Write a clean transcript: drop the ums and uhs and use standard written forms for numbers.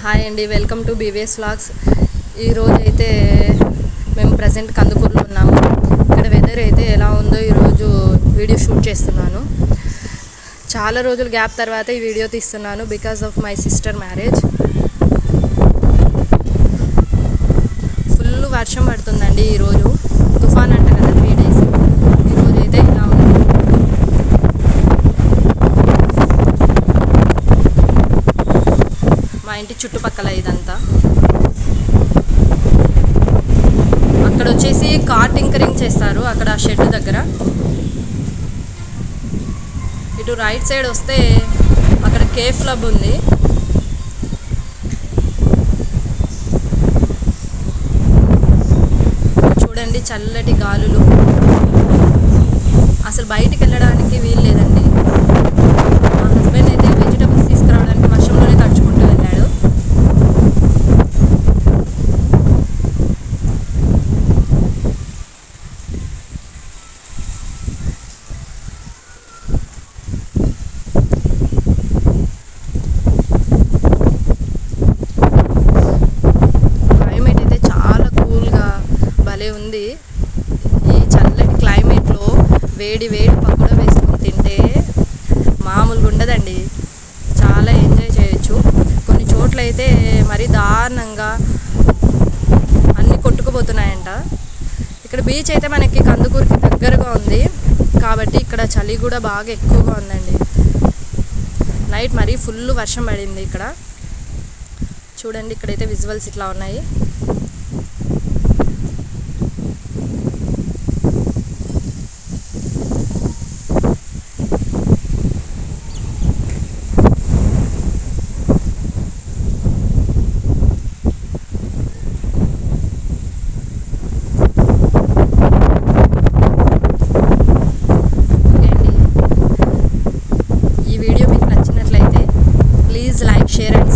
Hi అండి, welcome to BVS vlogs. ఈరోజు అయితే మేము ప్రజెంట్ కందుకూరులో ఉన్నాము. ఇక్కడ వెదర్ అయితే ఎలా ఉందో ఈరోజు వీడియో షూట్ చేస్తున్నాను. చాలా రోజులు గ్యాప్ తర్వాత ఈ వీడియో తీస్తున్నాను because of my sister marriage. Full వర్షం పడుతుందండి ఈరోజు, తుఫాన్ అంట కదా 3 days. ఈరోజు అయితే ఇలా ఉంది. మా ఇంటి చుట్టుపక్కల ఇదంతా. అక్కడ వచ్చేసి కార్ టింకరింగ్ చేస్తారు, అక్కడ షెడ్ దగ్గర. ఇటు రైట్ సైడ్ వస్తే అక్కడ కేఫ్ క్లబ్ ఉంది. చూడండి చల్లటి గాలులు, అసలు బయటికి వెళ్ళడానికి వీలు లేదండి. మా హస్బెండ్ అయితే వెజిటబుల్స్ తీసుకురావడానికి వర్షంలోనే తడుచుకుంటూ వెళ్ళాడు. క్లైమేట్ అయితే చాలా కూల్గా భలే ఉంది. ఈ చల్లటి క్లైమేట్లో వేడి వేడి పకోడా వేసుకొని తింటే మామూలుగా ఉండదండి. చాలా ఎంజాయ్ చేయొచ్చు. కొన్ని చోట్ల అయితే మరీ దారుణంగా అన్నీ కొట్టుకుపోతున్నాయంట. ఇక్కడ బీచ్ అయితే మనకి కందుకూరుకి దగ్గరగా ఉంది కాబట్టి ఇక్కడ చలి కూడా బాగా ఎక్కువగా ఉందండి. నైట్ మరీ ఫుల్ వర్షం పడింది ఇక్కడ. చూడండి ఇక్కడైతే విజువల్స్ ఇట్లా ఉన్నాయి. ఈ వీడియో మీకు నచ్చినట్లయితే ప్లీజ్ లైక్, షేర్ అండ్